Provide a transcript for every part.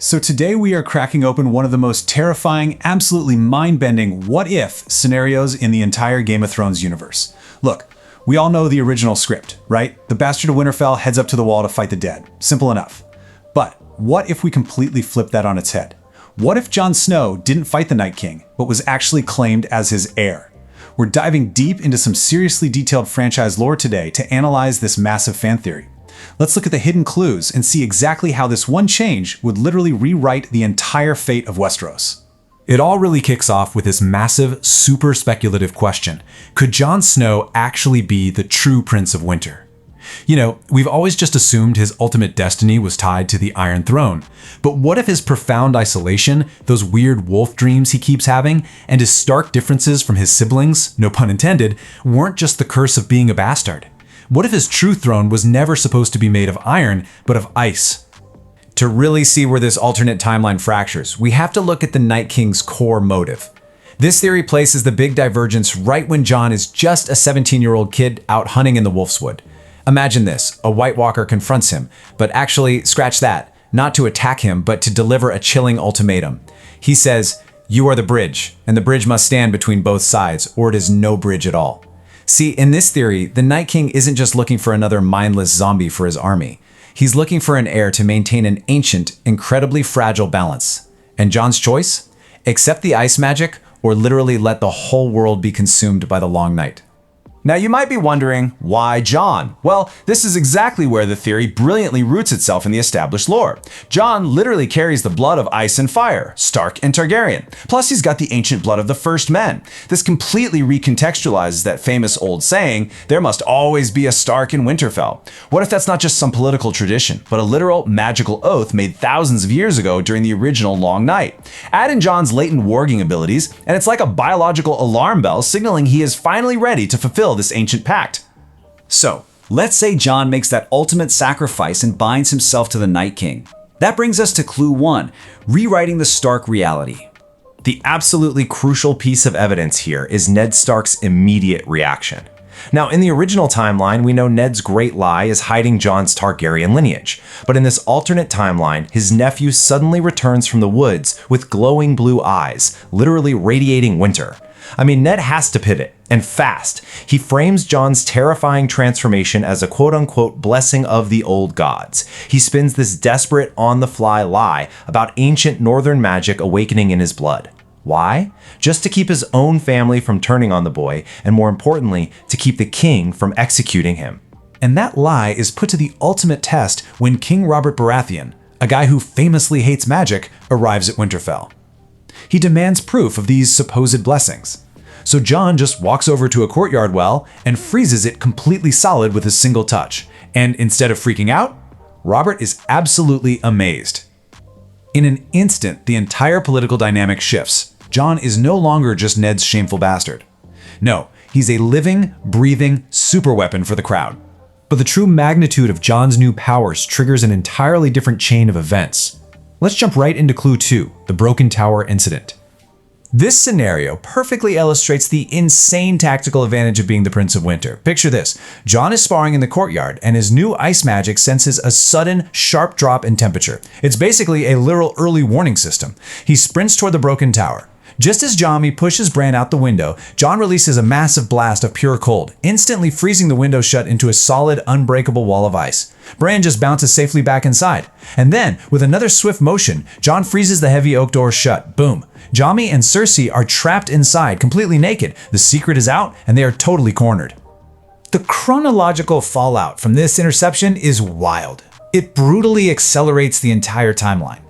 So today we are cracking open one of the most terrifying, absolutely mind-bending what-if scenarios in the entire Game of Thrones universe. Look, we all know the original script, right? The Bastard of Winterfell heads up to the wall to fight the dead. Simple enough. But what if we completely flip that on its head? What if Jon Snow didn't fight the Night King, but was actually claimed as his heir? We're diving deep into some seriously detailed franchise lore today to analyze this massive fan theory. Let's look at the hidden clues and see exactly how this one change would literally rewrite the entire fate of Westeros. It all really kicks off with this massive, super speculative question. Could Jon Snow actually be the true Prince of Winter? You know, we've always just assumed his ultimate destiny was tied to the Iron Throne. But what if his profound isolation, those weird wolf dreams he keeps having, and his stark differences from his siblings, no pun intended, weren't just the curse of being a bastard? What if his true throne was never supposed to be made of iron, but of ice? To really see where this alternate timeline fractures, we have to look at the Night King's core motive. This theory places the big divergence right when Jon is just a 17-year-old kid out hunting in the Wolfswood. Imagine this, a White Walker confronts him, but actually, scratch that, not to attack him, but to deliver a chilling ultimatum. He says, "You are the bridge, and the bridge must stand between both sides, or it is no bridge at all." See, in this theory, the Night King isn't just looking for another mindless zombie for his army. He's looking for an heir to maintain an ancient, incredibly fragile balance. And Jon's choice? Accept the ice magic, or literally let the whole world be consumed by the long night. Now you might be wondering, why Jon? Well, this is exactly where the theory brilliantly roots itself in the established lore. Jon literally carries the blood of ice and fire, Stark and Targaryen. Plus he's got the ancient blood of the first men. This completely recontextualizes that famous old saying, there must always be a Stark in Winterfell. What if that's not just some political tradition, but a literal magical oath made thousands of years ago during the original Long Night? Add in Jon's latent warging abilities, and it's like a biological alarm bell signaling he is finally ready to fulfill this ancient pact. So, let's say Jon makes that ultimate sacrifice and binds himself to the Night King. That brings us to clue 1, rewriting the Stark reality. The absolutely crucial piece of evidence here is Ned Stark's immediate reaction. Now, in the original timeline, we know Ned's great lie is hiding Jon's Targaryen lineage. But in this alternate timeline, his nephew suddenly returns from the woods with glowing blue eyes, literally radiating winter. I mean, Ned has to pivot, and fast. He frames Jon's terrifying transformation as a quote-unquote blessing of the old gods. He spins this desperate, on-the-fly lie about ancient northern magic awakening in his blood. Why? Just to keep his own family from turning on the boy, and more importantly, to keep the king from executing him. And that lie is put to the ultimate test when King Robert Baratheon, a guy who famously hates magic, arrives at Winterfell. He demands proof of these supposed blessings. So Jon just walks over to a courtyard well and freezes it completely solid with a single touch. And instead of freaking out, Robert is absolutely amazed. In an instant, the entire political dynamic shifts. Jon is no longer just Ned's shameful bastard. No, he's a living, breathing superweapon for the crowd. But the true magnitude of Jon's new powers triggers an entirely different chain of events. Let's jump right into clue 2, the Broken Tower incident. This scenario perfectly illustrates the insane tactical advantage of being the Prince of Winter. Picture this. Jon is sparring in the courtyard, and his new ice magic senses a sudden, sharp drop in temperature. It's basically a literal early warning system. He sprints toward the broken tower. Just as Jaime pushes Bran out the window, Jon releases a massive blast of pure cold, instantly freezing the window shut into a solid, unbreakable wall of ice. Bran just bounces safely back inside. And then, with another swift motion, Jon freezes the heavy oak door shut. Boom. Jaime and Cersei are trapped inside, completely naked. The secret is out, and they are totally cornered. The chronological fallout from this interception is wild. It brutally accelerates the entire timeline.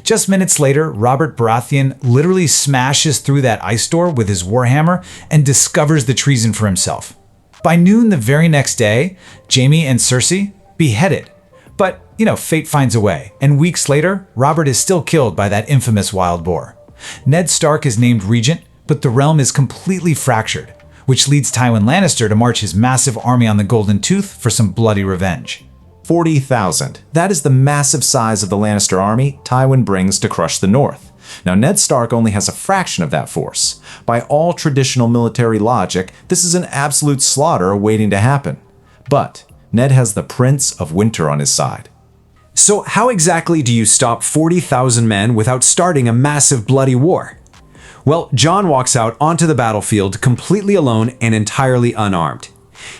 Just minutes later, Robert Baratheon literally smashes through that ice door with his warhammer and discovers the treason for himself. By noon the very next day, Jaime and Cersei beheaded. But, fate finds a way, and weeks later, Robert is still killed by that infamous wild boar. Ned Stark is named regent, but the realm is completely fractured, which leads Tywin Lannister to march his massive army on the Golden Tooth for some bloody revenge. 40,000. That is the massive size of the Lannister army Tywin brings to crush the North. Now, Ned Stark only has a fraction of that force. By all traditional military logic, this is an absolute slaughter waiting to happen. But Ned has the Prince of Winter on his side. So how exactly do you stop 40,000 men without starting a massive bloody war? Well, Jon walks out onto the battlefield completely alone and entirely unarmed.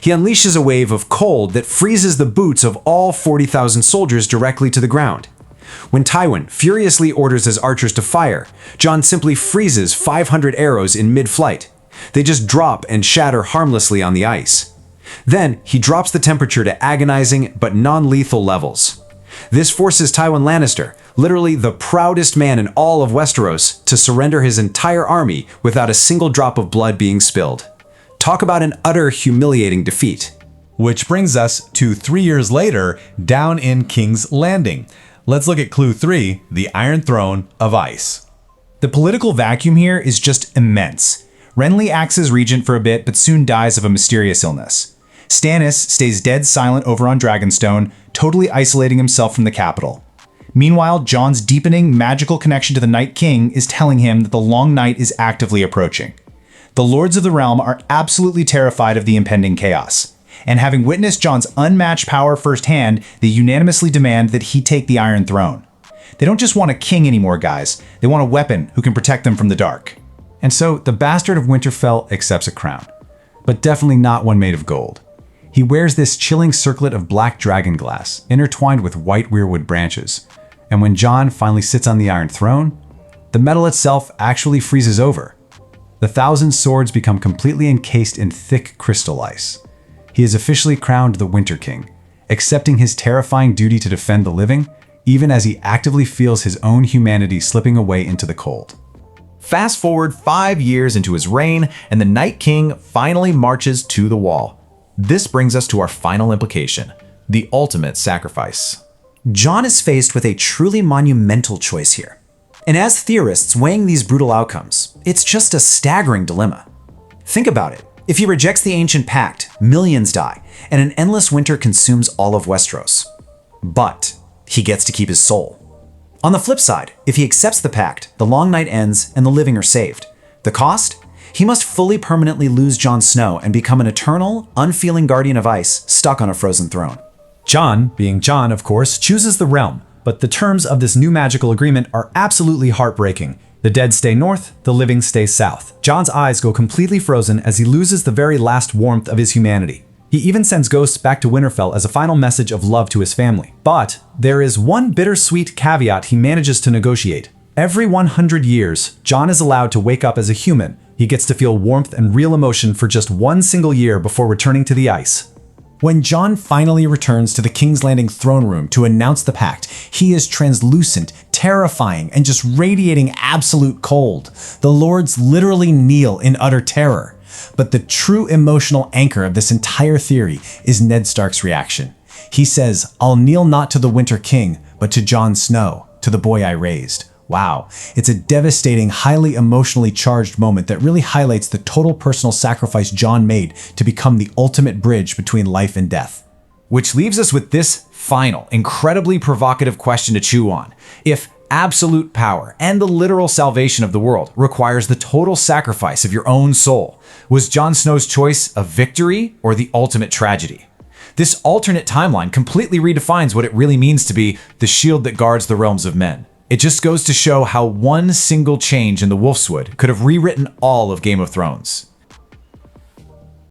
He unleashes a wave of cold that freezes the boots of all 40,000 soldiers directly to the ground. When Tywin furiously orders his archers to fire, Jon simply freezes 500 arrows in mid-flight. They just drop and shatter harmlessly on the ice. Then he drops the temperature to agonizing but non-lethal levels. This forces Tywin Lannister, literally the proudest man in all of Westeros, to surrender his entire army without a single drop of blood being spilled. Talk about an utter humiliating defeat. Which brings us to 3 years later, down in King's Landing. Let's look at clue 3, the Iron Throne of Ice. The political vacuum here is just immense. Renly acts as regent for a bit, but soon dies of a mysterious illness. Stannis stays dead silent over on Dragonstone, totally isolating himself from the capital. Meanwhile, Jon's deepening magical connection to the Night King is telling him that the Long Night is actively approaching. The Lords of the Realm are absolutely terrified of the impending chaos. And having witnessed Jon's unmatched power firsthand, they unanimously demand that he take the Iron Throne. They don't just want a king anymore, guys. They want a weapon who can protect them from the dark. And so the Bastard of Winterfell accepts a crown, but definitely not one made of gold. He wears this chilling circlet of black dragon glass, intertwined with white weirwood branches. And when Jon finally sits on the Iron Throne, the metal itself actually freezes over. The 1,000 swords become completely encased in thick crystal ice. He is officially crowned the Winter King, accepting his terrifying duty to defend the living, even as he actively feels his own humanity slipping away into the cold. Fast forward 5 years into his reign, and the Night King finally marches to the Wall. This brings us to our final implication, the ultimate sacrifice. Jon is faced with a truly monumental choice here. And as theorists weighing these brutal outcomes, it's just a staggering dilemma. Think about it. If he rejects the ancient pact, millions die, and an endless winter consumes all of Westeros. But he gets to keep his soul. On the flip side, if he accepts the pact, the long night ends and the living are saved. The cost? He must fully permanently lose Jon Snow and become an eternal, unfeeling guardian of ice stuck on a frozen throne. Jon, being Jon of course, chooses the realm, but the terms of this new magical agreement are absolutely heartbreaking. The dead stay north, the living stay south. Jon's eyes go completely frozen as he loses the very last warmth of his humanity. He even sends ghosts back to Winterfell as a final message of love to his family. But there is one bittersweet caveat he manages to negotiate. Every 100 years, Jon is allowed to wake up as a human. He gets to feel warmth and real emotion for just one single year before returning to the ice. When Jon finally returns to the King's Landing throne room to announce the pact, he is translucent, terrifying, and just radiating absolute cold. The lords literally kneel in utter terror. But the true emotional anchor of this entire theory is Ned Stark's reaction. He says, "I'll kneel not to the Winter King, but to Jon Snow, to the boy I raised." Wow, it's a devastating, highly emotionally charged moment that really highlights the total personal sacrifice Jon made to become the ultimate bridge between life and death. Which leaves us with this final, incredibly provocative question to chew on. If absolute power and the literal salvation of the world requires the total sacrifice of your own soul, was Jon Snow's choice a victory or the ultimate tragedy? This alternate timeline completely redefines what it really means to be the shield that guards the realms of men. It just goes to show how one single change in the Wolfswood could have rewritten all of Game of Thrones.